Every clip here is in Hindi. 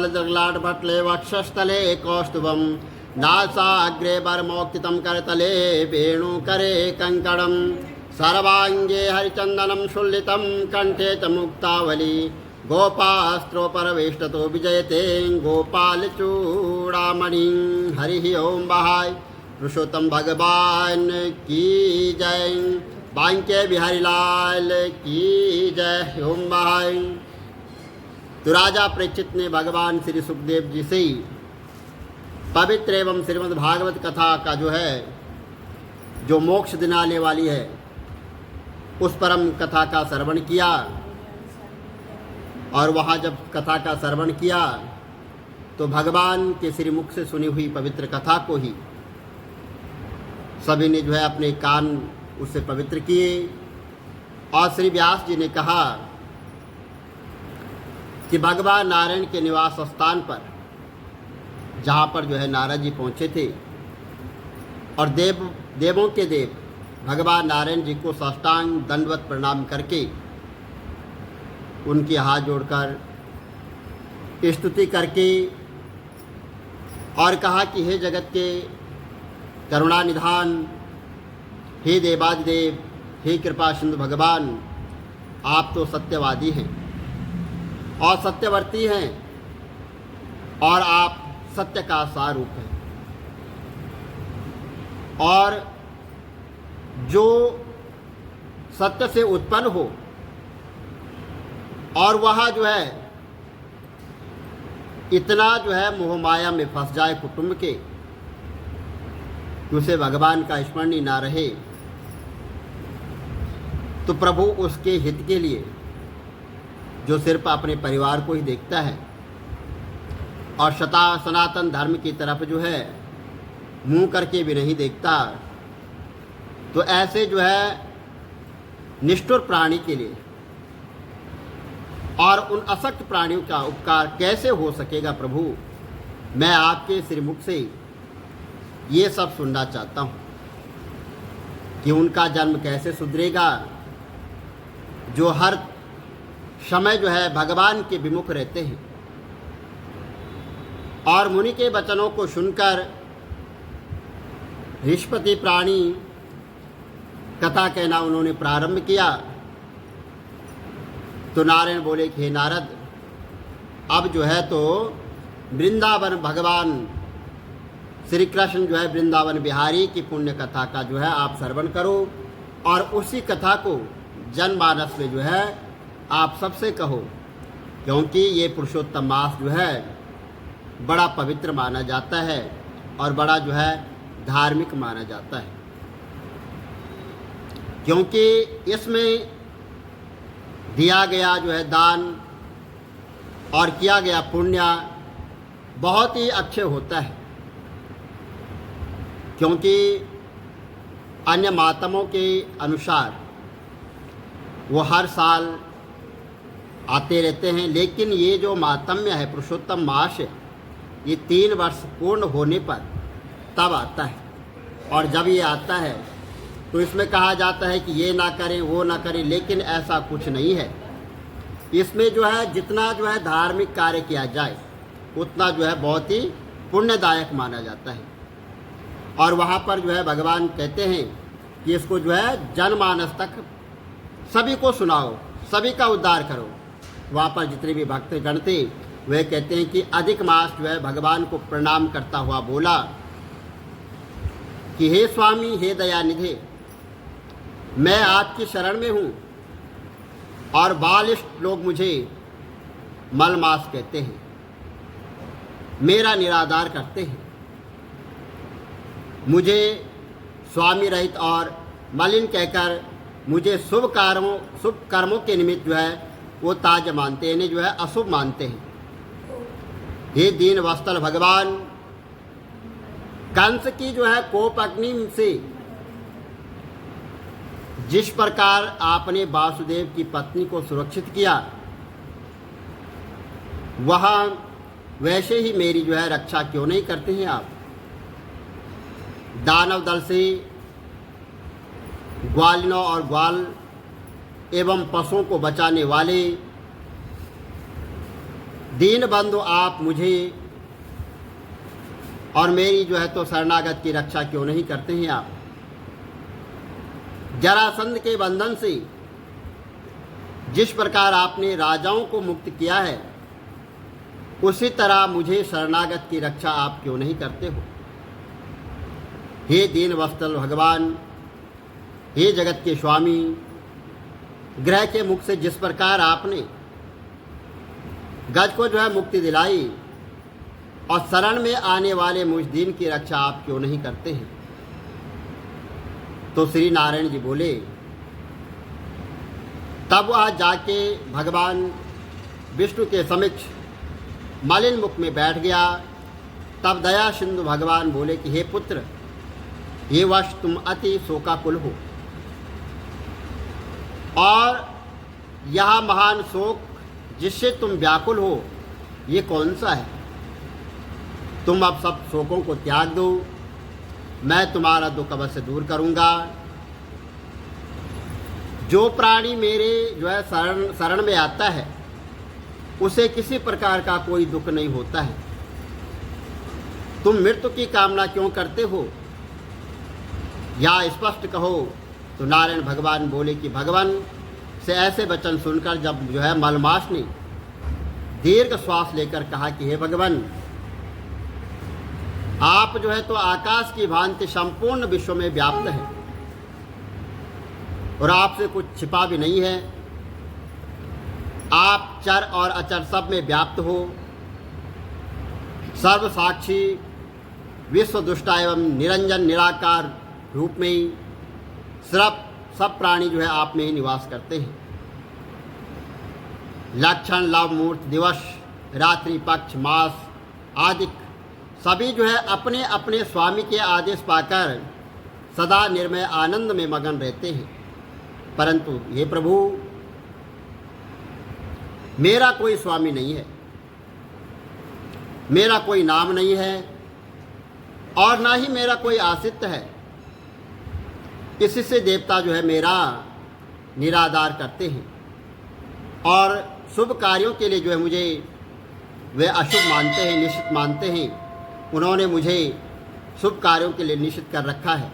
ललाटपटले वक्षस्थले कौस्तुभं नासाग्रे वरमौक्तितं करतले वेणुकरे कङ्कणं सर्वाङ्गे हरिचन्दनं शुल्लितं कण्ठे च मुक्तावली गोपास्त्रोपरवेष्टतो विजयते गोपालचूड़ामणिं। हरि ओम बहाय पुरुषोत्तम भगवान की जय, बांके बिहारी लाल की जय। ओम बहाय। तो राजा परीक्षित ने भगवान श्री सुखदेव जी से पवित्र एवं श्रीमद् भागवत कथा का जो मोक्ष दिलाने वाली है उस परम कथा का श्रवण किया। और वहाँ जब कथा का श्रवण किया तो भगवान के श्रीमुख से सुनी हुई पवित्र कथा को ही सभी ने अपने कान उससे पवित्र किए। और श्री व्यास जी ने कहा कि भगवान नारायण के निवास स्थान पर जहाँ पर नारद जी पहुँचे थे और देवों के देव भगवान नारायण जी को साष्टांग दंडवत प्रणाम करके उनके हाथ जोड़कर स्तुति करके और कहा कि हे जगत के करुणा निधान, हे देवादिदेव, हे कृपा सिंधु भगवान, आप तो सत्यवादी हैं और सत्यवर्ती हैं और आप सत्य का सारूप हैं। और जो सत्य से उत्पन्न हो और वह इतना मोह माया में फंस जाए कुटुंब के कि उसे भगवान का स्मरण ही ना रहे, तो प्रभु उसके हित के लिए जो सिर्फ अपने परिवार को ही देखता है और सनातन धर्म की तरफ मुंह करके भी नहीं देखता, तो ऐसे निष्ठुर प्राणी के लिए और उन असक्त प्राणियों का उपकार कैसे हो सकेगा प्रभु। मैं आपके श्रीमुख से ये सब सुनना चाहता हूँ कि उनका जन्म कैसे सुधरेगा जो हर समय भगवान के विमुख रहते हैं। और मुनि के वचनों को सुनकर ऋषपति प्राणी कथा कहना उन्होंने प्रारंभ किया। तो नारायण बोले कि हे नारद, अब तो वृंदावन भगवान श्री कृष्ण वृंदावन बिहारी की पुण्य कथा का आप श्रवण करो और उसी कथा को जनमानस में आप सबसे कहो, क्योंकि ये पुरुषोत्तम मास बड़ा पवित्र माना जाता है और बड़ा धार्मिक माना जाता है, क्योंकि इसमें दिया गया दान और किया गया पुण्य बहुत ही अच्छे होता है। क्योंकि अन्य मातमों के अनुसार वो हर साल आते रहते हैं, लेकिन ये जो मातम्य है पुरुषोत्तम मास है, ये 3 वर्ष पूर्ण होने पर तब आता है। और जब ये आता है तो इसमें कहा जाता है कि ये ना करें वो ना करें, लेकिन ऐसा कुछ नहीं है। इसमें जितना धार्मिक कार्य किया जाए उतना बहुत ही पुण्यदायक माना जाता है। और वहाँ पर भगवान कहते हैं कि इसको जनमानस तक सभी को सुनाओ, सभी का उद्धार करो। वहाँ पर जितने भी भक्त गण थे वे कहते हैं कि अधिक मास भगवान को प्रणाम करता हुआ बोला कि हे स्वामी, हे दयानिधे, मैं आपकी शरण में हूँ और बालिष्ठ लोग मुझे मलमास कहते हैं, मेरा निरादर करते हैं, मुझे स्वामी रहित और मलिन कहकर मुझे शुभ कर्मों के निमित्त वो ताज मानते हैं, इन्हें अशुभ मानते हैं। हे दीन वत्सल भगवान, कंस की कोप अग्नि से जिस प्रकार आपने वासुदेव की पत्नी को सुरक्षित किया, वहाँ वैसे ही मेरी रक्षा क्यों नहीं करते हैं आप। दानव दल से ग्वालिनों और ग्वाल एवं पशुओं को बचाने वाले दीन बंधु आप मुझे और मेरी जो है तो शरणागत की रक्षा क्यों नहीं करते हैं आप। जरासंध के बंधन से जिस प्रकार आपने राजाओं को मुक्त किया है, उसी तरह मुझे शरणागत की रक्षा आप क्यों नहीं करते हो। हे दीन वत्सल भगवान, हे जगत के स्वामी, ग्रह के मुख से जिस प्रकार आपने गज को जो है मुक्ति दिलाई, और शरण में आने वाले मुझ दीन की रक्षा आप क्यों नहीं करते हैं। तो श्री नारायण जी बोले, तब वह जाके भगवान विष्णु के समक्ष मलिन मुख में बैठ गया। तब दया सिंधु भगवान बोले कि हे पुत्र, ये वश तुम अति शोकाकुल हो, और यह महान शोक जिससे तुम व्याकुल हो, ये कौन सा है। तुम अब सब शोकों को त्याग दो, मैं तुम्हारा दुख अवश्य दूर करूँगा। जो प्राणी मेरे जो है शरण में आता है, उसे किसी प्रकार का कोई दुख नहीं होता है। तुम मृत्यु की कामना क्यों करते हो, या स्पष्ट कहो। तो नारायण भगवान बोले कि भगवान से ऐसे वचन सुनकर जब जो है मलमास ने दीर्घ श्वास लेकर कहा कि हे भगवान, आप जो है तो आकाश की भांति संपूर्ण विश्व में व्याप्त हैं, और आपसे कुछ छिपा भी नहीं है। आप चर और अचर सब में व्याप्त हो, सर्व साक्षी, विश्व दुष्टा एवं निरंजन निराकार रूप में ही सब प्राणी जो है आप में ही निवास करते हैं। लक्षण, लव, मूर्त, दिवस, रात्रि, पक्ष, मास आदि सभी जो है अपने अपने स्वामी के आदेश पाकर सदा निर्मय आनंद में मगन रहते हैं। परंतु हे प्रभु, मेरा कोई स्वामी नहीं है, मेरा कोई नाम नहीं है, और ना ही मेरा कोई आश्रित है। इससे देवता जो है मेरा निरादार करते हैं, और शुभ कार्यों के लिए जो है मुझे वे अशुभ मानते हैं, निश्चित मानते हैं। उन्होंने मुझे शुभ कार्यों के लिए निश्चित कर रखा है।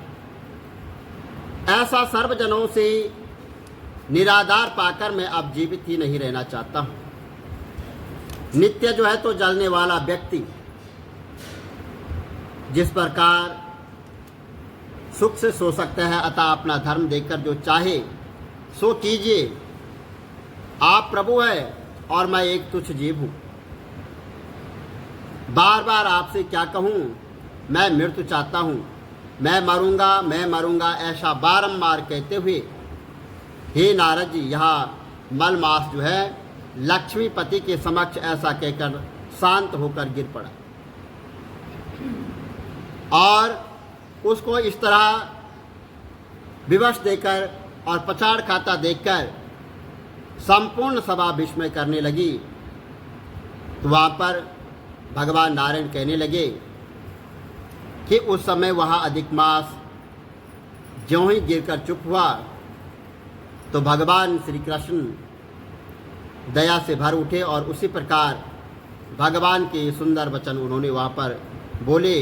ऐसा सर्वजनों से निराधार पाकर मैं अब जीवित ही नहीं रहना चाहता हूँ। नित्य जो है तो जलने वाला व्यक्ति जिस प्रकार सुख से सो सकता है, अतः अपना धर्म देखकर जो चाहे सो कीजिए। आप प्रभु है और मैं एक तुच्छ जीव हूँ। बार बार आपसे क्या कहूँ, मैं मृत्यु चाहता हूँ, मैं मरूंगा, ऐसा बारंबार कहते हुए हे नारद जी, यहाँ मलमास जो है लक्ष्मीपति के समक्ष ऐसा कहकर शांत होकर गिर पड़ा, और उसको इस तरह विवश देकर और पछाड़ खाता देखकर संपूर्ण सभा विस्मय करने लगी। तो वहाँ पर भगवान नारायण कहने लगे कि उस समय वहाँ अधिक मास ज्यों ही गिरकर चुप हुआ, तो भगवान श्री कृष्ण दया से भर उठे, और उसी प्रकार भगवान के सुंदर वचन उन्होंने वहाँ पर बोले।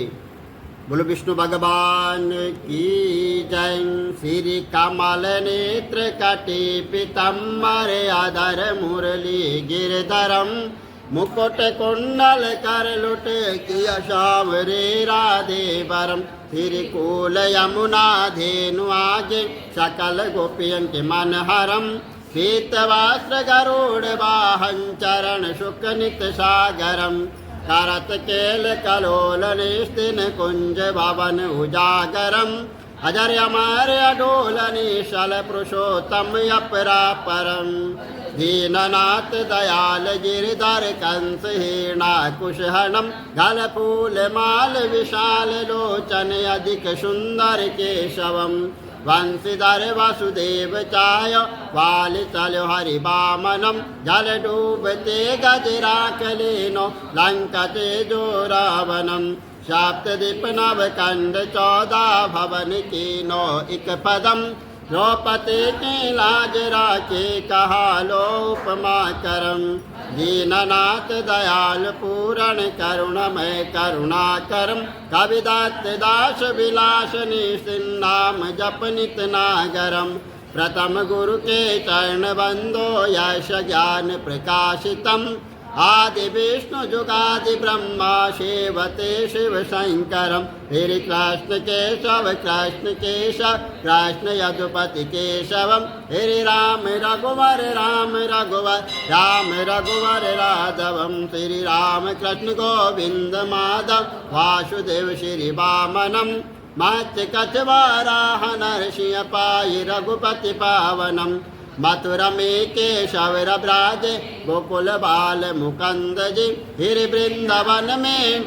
बोलो विष्णु भगवान की जय। श्री कमल नेत्र कटे पीतम्बर अधर मुरली गिरधरम, मुकुट कुंडल कर लुट किया श्यामरे राधे वरम, त्रिकूल यमुना धेनु आगे सकल गोपियन के मन हरम, पीत वस्त्र गरुड़ वाहन चरण शुक नित सागरम, करत केल कलोल निस्तिन कुंज भवन उजागरम, अजर अमर अडोल निशल पुरुषोत्तम अपरापरम, दीननाथ दयाल गिरधर कंस हीना कुशहनम, गल फूल माल विशाल लोचन अधिक सुंदर केशवम, वंशीधर वसुदेव चाय वाल चलो हरि बामनम, जल डूबते गजराख लीनो लंका तेजो रावणम, सप्तदीप नव कंड 14 भवन कीनो इक पदम, द्रौपदी की लाज राखे कहा लो उपमा करम। दीननाथ दयाल पूरण करुणमय करुणा करम। कविदत्त दास विलास निसिन्नाम जप नित नागरम। प्रथम गुरु के चरण बंदो यश ज्ञान प्रकाशितम। आदि विष्णु जुगादि ब्रह्मा सेवते शिव शंकरम। श्री कृष्ण केशव कृष्ण केशव कृष्ण यदुपति केशवम। श्री राम रघुवर राम रघुवर राम रघुवर राघवम। श्री राम कृष्ण गोविंद माधव वासुदेव श्री वामनम। मत्स्य कछवाराह नरसिंह पाई रघुपति पावनम। मथुरा में केशव ब्राज गोकुल बाल मुकुंद जी। फिर वृंदावन में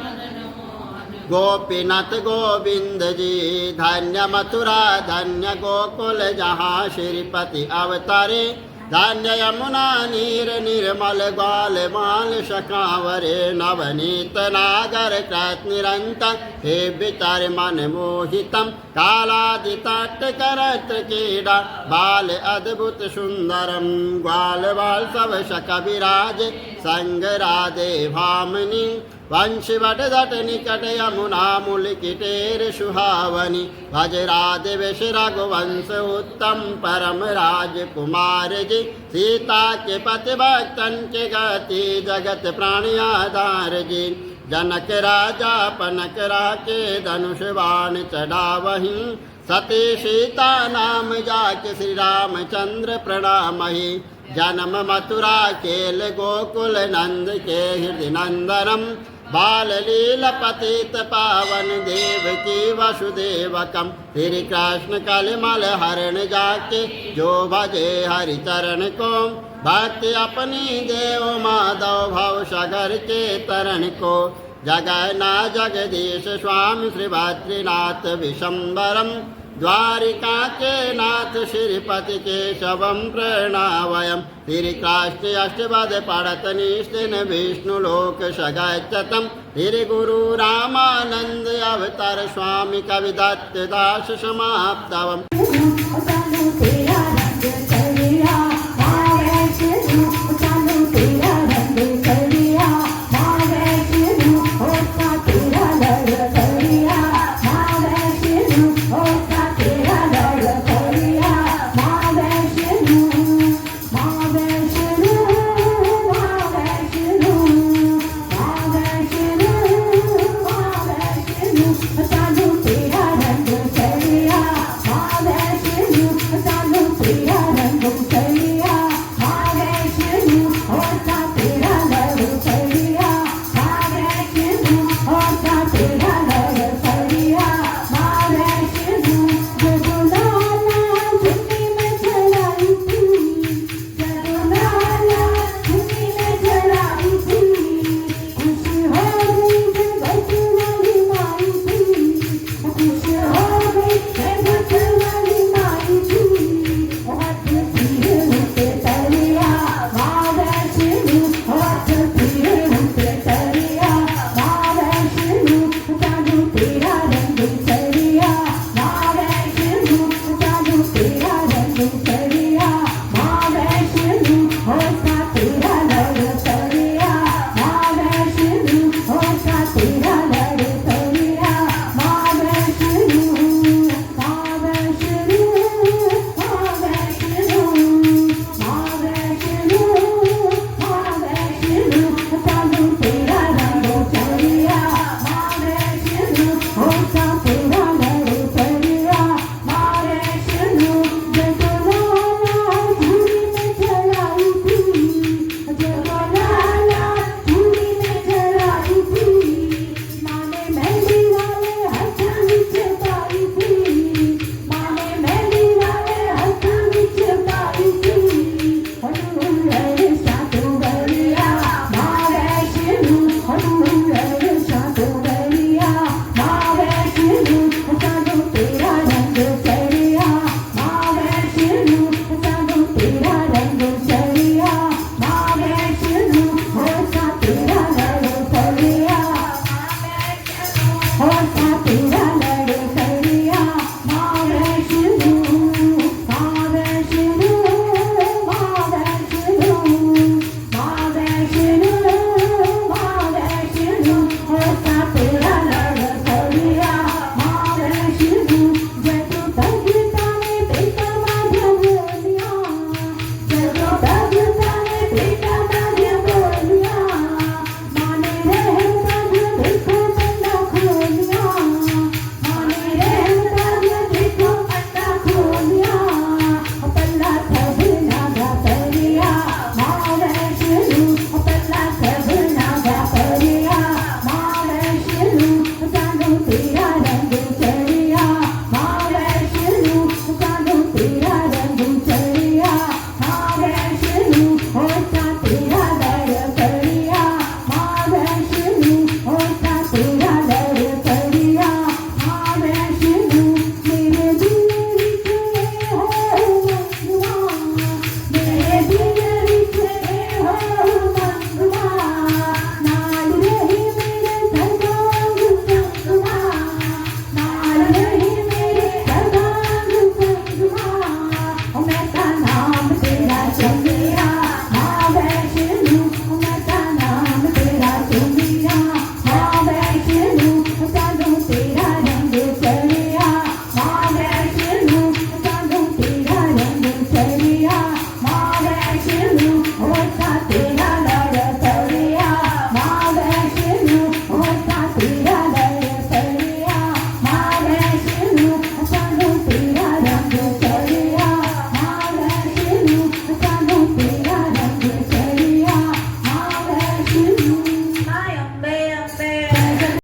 गोपीनाथ गोविंद जी। धन्य मथुरा धन्य गोकुल जहाँ श्रीपति अवतारे। धन्य यमुना नीर निर्मल ग्वाल माल शकावरे। नवनीत नागर कृत निरंतर हे विचार मन मोहितम। कालादितट करत क्रीड़ा बाल अद्भुत सुंदरम। ग्वाल बाल सब शक विराज संग राधे भामनी। वंशीवट दट निकट यमुना मूल किटेर सुहावनी। भज राधे विष रघुवंश उत्तम परम राजकुमार जी। सीता के पति भक्तन के गति जगत प्राणी आधार जी। जनक राजा पनक राके धनुष बाण चढ़ावहीं। सती सीता नाम जाके श्री रामचंद्र प्रणामहि। जन्म मथुरा केल गोकुल नंद के हृदय नंदनम। बाल लील पतित पावन देव की वसुदेवकम। श्री कृष्ण कलिमल हरण जाके जो भजे हरि चरण को। भक्ति अपनी देव माधव भव सागर के तरण को। जगन्ना जगदीश स्वामी श्री बद्रीनाथ विशंबरम। द्वारिका के नाथ श्रीपति केशवम प्रणावयम। श्री कृष्ण अष्टपद पढ़त निष्ठिन विष्णु लोक सगच्छतम। श्री गुरु रामानंद अवतार स्वामी कविदत्त दास समाप्तवम।